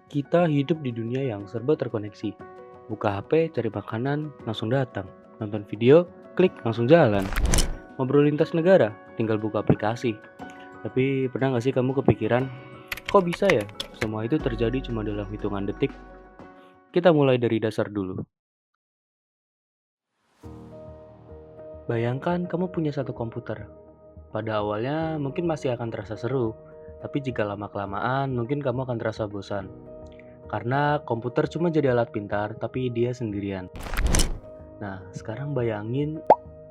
Kita hidup di dunia yang serba terkoneksi. Buka HP, cari makanan, langsung datang. Nonton video, klik, langsung jalan. Ngobrol lintas negara, tinggal buka aplikasi. Tapi pernah nggak sih kamu kepikiran, kok bisa ya semua itu terjadi cuma dalam hitungan detik? Kita mulai dari dasar dulu. Bayangkan kamu punya satu komputer. Pada awalnya mungkin masih akan terasa seru, tapi jika lama-kelamaan mungkin kamu akan terasa bosan. Karena komputer cuma jadi alat pintar, tapi dia sendirian. Nah, sekarang bayangin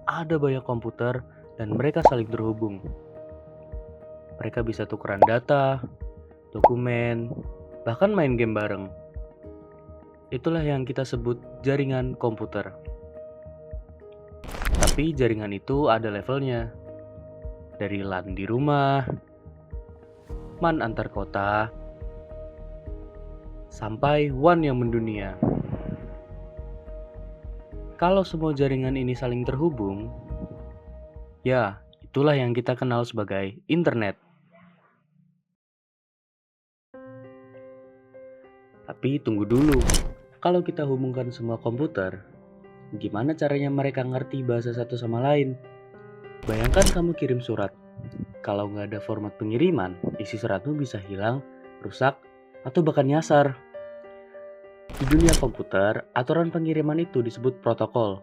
ada banyak komputer dan mereka saling terhubung. Mereka bisa tukeran data, dokumen, bahkan main game bareng. Itulah yang kita sebut jaringan komputer. Tapi jaringan itu ada levelnya. Dari LAN di rumah, MAN antar kota, sampai WAN yang mendunia. Kalau semua jaringan ini saling terhubung, ya itulah yang kita kenal sebagai internet. Tapi tunggu dulu, kalau kita hubungkan semua komputer, gimana caranya mereka ngerti bahasa satu sama lain? Bayangkan kamu kirim surat. Kalau nggak ada format pengiriman, isi suratmu bisa hilang, rusak, atau bahkan nyasar. Di dunia komputer, aturan pengiriman itu disebut protokol.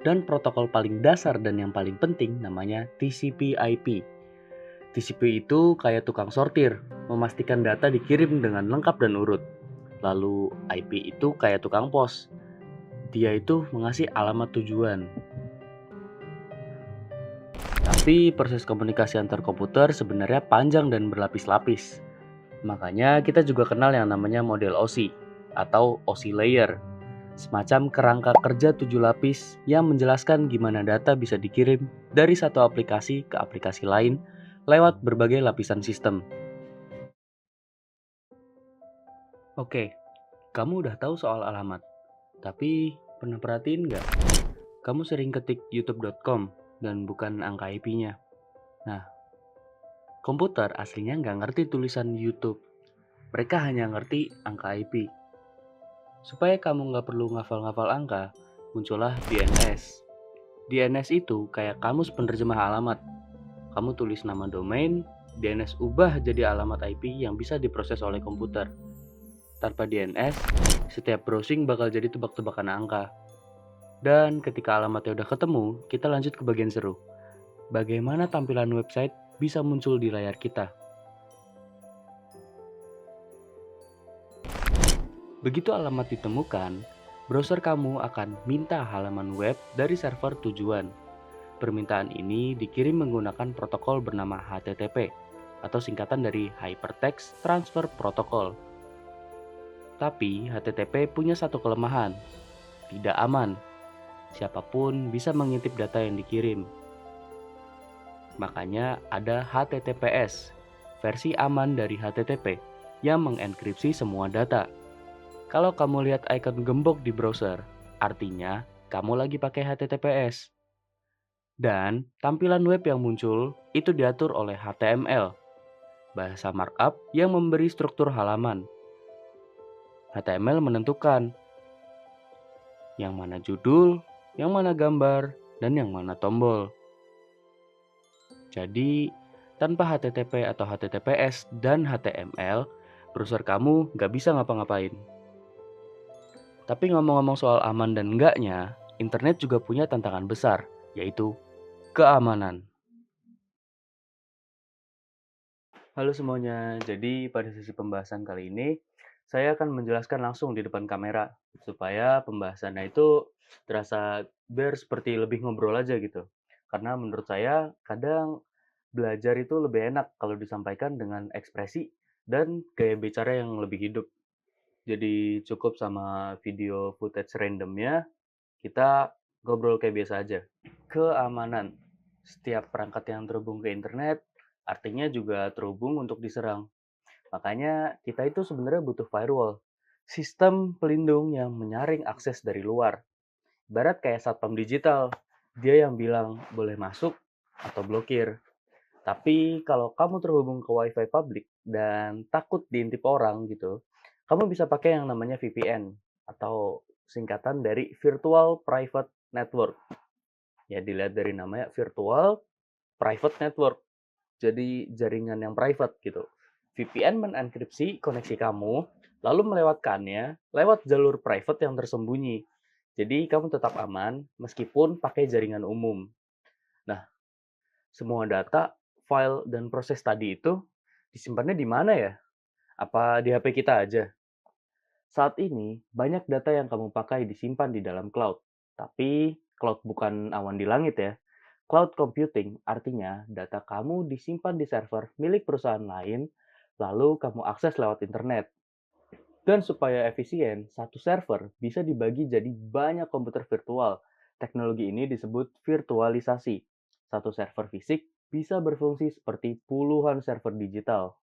Dan protokol paling dasar dan yang paling penting namanya TCP/IP. TCP itu kayak tukang sortir, memastikan data dikirim dengan lengkap dan urut. Lalu IP itu kayak tukang pos. Dia itu mengasih alamat tujuan. Tapi proses komunikasi antar komputer sebenarnya panjang dan berlapis-lapis. Makanya kita juga kenal yang namanya model OSI atau OSI layer. Semacam kerangka kerja 7 lapis yang menjelaskan gimana data bisa dikirim dari satu aplikasi ke aplikasi lain lewat berbagai lapisan sistem. Oke, kamu udah tahu soal alamat. Tapi pernah perhatiin nggak? Kamu sering ketik youtube.com dan bukan angka IP-nya. Nah, komputer aslinya nggak ngerti tulisan YouTube. Mereka hanya ngerti angka IP. Supaya kamu nggak perlu ngafal-ngafal angka, muncullah DNS. DNS itu kayak kamus penerjemah alamat. Kamu tulis nama domain, DNS ubah jadi alamat IP yang bisa diproses oleh komputer. Tanpa DNS, setiap browsing bakal jadi tebak-tebakan angka. Dan ketika alamatnya udah ketemu, kita lanjut ke bagian seru. Bagaimana tampilan website bisa muncul di layar kita? Begitu alamat ditemukan, browser kamu akan minta halaman web dari server tujuan. Permintaan ini dikirim menggunakan protokol bernama HTTP atau singkatan dari Hypertext Transfer Protocol. Tapi HTTP punya satu kelemahan, tidak aman. Siapapun bisa mengintip data yang dikirim. Makanya ada HTTPS, versi aman dari HTTP, yang mengenkripsi semua data. Kalau kamu lihat icon gembok di browser, artinya kamu lagi pakai HTTPS. Dan tampilan web yang muncul itu diatur oleh HTML, bahasa markup yang memberi struktur halaman. HTML menentukan yang mana judul, yang mana gambar, dan yang mana tombol. Jadi, tanpa HTTP atau HTTPS dan HTML, browser kamu nggak bisa ngapa-ngapain. Tapi ngomong-ngomong soal aman dan enggaknya, internet juga punya tantangan besar, yaitu keamanan. Halo semuanya, jadi pada sesi pembahasan kali ini, saya akan menjelaskan langsung di depan kamera, supaya pembahasannya itu terasa biar seperti lebih ngobrol aja gitu. Karena menurut saya, kadang belajar itu lebih enak kalau disampaikan dengan ekspresi dan gaya bicara yang lebih hidup. Jadi cukup sama video footage randomnya, kita ngobrol kayak biasa aja. Keamanan. Setiap perangkat yang terhubung ke internet, artinya juga terhubung untuk diserang. Makanya kita itu sebenarnya butuh firewall. Sistem pelindung yang menyaring akses dari luar. Ibarat kayak satpam digital. Dia yang bilang boleh masuk atau blokir. Tapi kalau kamu terhubung ke wifi publik dan takut diintip orang gitu, Kamu bisa pakai yang namanya VPN atau singkatan dari Virtual Private Network. Ya, dilihat dari namanya Virtual Private Network. Jadi jaringan yang private gitu. VPN menenkripsi koneksi kamu, lalu melewatkannya lewat jalur private yang tersembunyi. Jadi kamu tetap aman meskipun pakai jaringan umum. Nah, semua data, file, dan proses tadi itu disimpannya di mana ya? Apa di HP kita aja? Saat ini, banyak data yang kamu pakai disimpan di dalam cloud. Tapi, cloud bukan awan di langit ya. Cloud computing artinya data kamu disimpan di server milik perusahaan lain, lalu kamu akses lewat internet. Dan supaya efisien, satu server bisa dibagi jadi banyak komputer virtual. Teknologi ini disebut virtualisasi. Satu server fisik bisa berfungsi seperti puluhan server digital.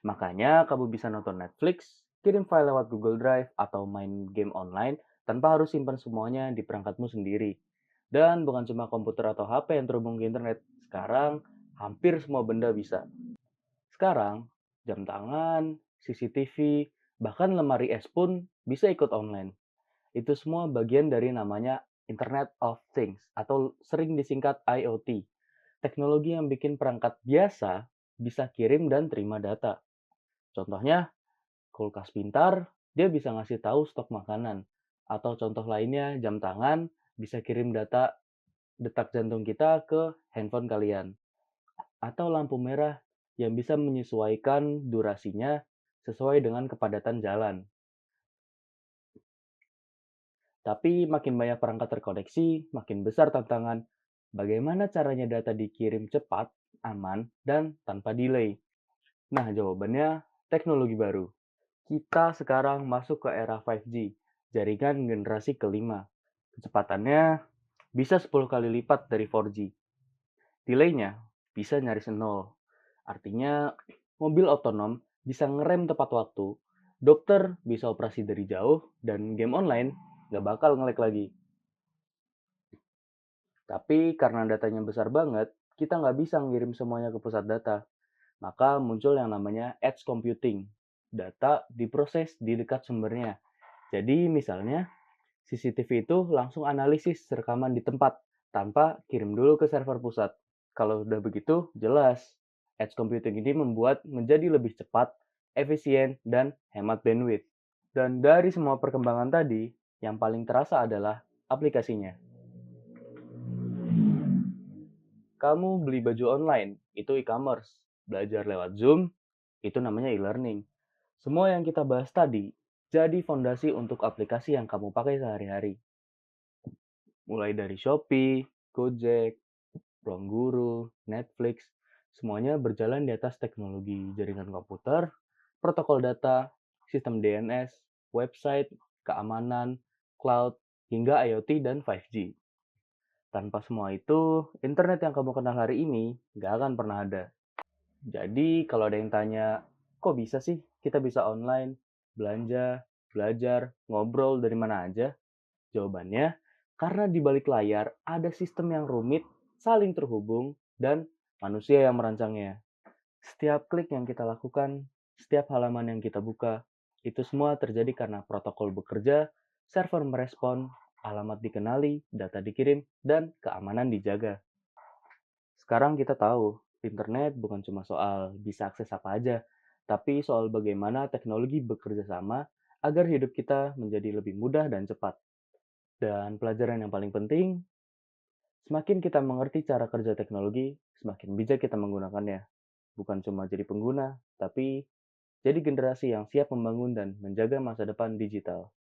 Makanya kamu bisa nonton Netflix, kirim file lewat Google Drive, atau main game online tanpa harus simpan semuanya di perangkatmu sendiri. Dan bukan cuma komputer atau HP yang terhubung ke internet. Sekarang, hampir semua benda bisa. Sekarang, jam tangan, CCTV, bahkan lemari es pun bisa ikut online. Itu semua bagian dari namanya Internet of Things atau sering disingkat IoT. Teknologi yang bikin perangkat biasa bisa kirim dan terima data. Contohnya, kulkas pintar, dia bisa ngasih tahu stok makanan. Atau contoh lainnya, jam tangan bisa kirim data detak jantung kita ke handphone kalian. Atau lampu merah yang bisa menyesuaikan durasinya sesuai dengan kepadatan jalan. Tapi makin banyak perangkat terkoneksi, makin besar tantangan. Bagaimana caranya data dikirim cepat, aman, dan tanpa delay? Nah, jawabannya teknologi baru. Kita sekarang masuk ke era 5G, jaringan generasi kelima. Kecepatannya bisa 10 kali lipat dari 4G. Delaynya bisa nyaris nol. Artinya, mobil otonom bisa ngerem tepat waktu, dokter bisa operasi dari jauh, dan game online nggak bakal nge-lag lagi. Tapi karena datanya besar banget, kita nggak bisa ngirim semuanya ke pusat data. Maka muncul yang namanya edge computing. Data diproses di dekat sumbernya. Jadi misalnya, CCTV itu langsung analisis rekaman di tempat tanpa kirim dulu ke server pusat. Kalau udah begitu, jelas. Edge computing ini membuat menjadi lebih cepat, efisien, dan hemat bandwidth. Dan dari semua perkembangan tadi, yang paling terasa adalah aplikasinya. Kamu beli baju online, itu e-commerce. Belajar lewat Zoom, itu namanya e-learning. Semua yang kita bahas tadi jadi fondasi untuk aplikasi yang kamu pakai sehari-hari. Mulai dari Shopee, Gojek, Ruang Guru, Netflix, semuanya berjalan di atas teknologi jaringan komputer, protokol data, sistem DNS, website, keamanan, cloud, hingga IoT dan 5G. Tanpa semua itu, internet yang kamu kenal hari ini nggak akan pernah ada. Jadi, kalau ada yang tanya, kok bisa sih kita bisa online, belanja, belajar, ngobrol dari mana aja? Jawabannya, karena di balik layar ada sistem yang rumit, saling terhubung, dan manusia yang merancangnya. Setiap klik yang kita lakukan, setiap halaman yang kita buka, itu semua terjadi karena protokol bekerja, server merespon, alamat dikenali, data dikirim, dan keamanan dijaga. Sekarang kita tahu, internet bukan cuma soal bisa akses apa aja, tapi soal bagaimana teknologi bekerja sama agar hidup kita menjadi lebih mudah dan cepat. Dan pelajaran yang paling penting, semakin kita mengerti cara kerja teknologi, semakin bijak kita menggunakannya. Bukan cuma jadi pengguna, tapi jadi generasi yang siap membangun dan menjaga masa depan digital.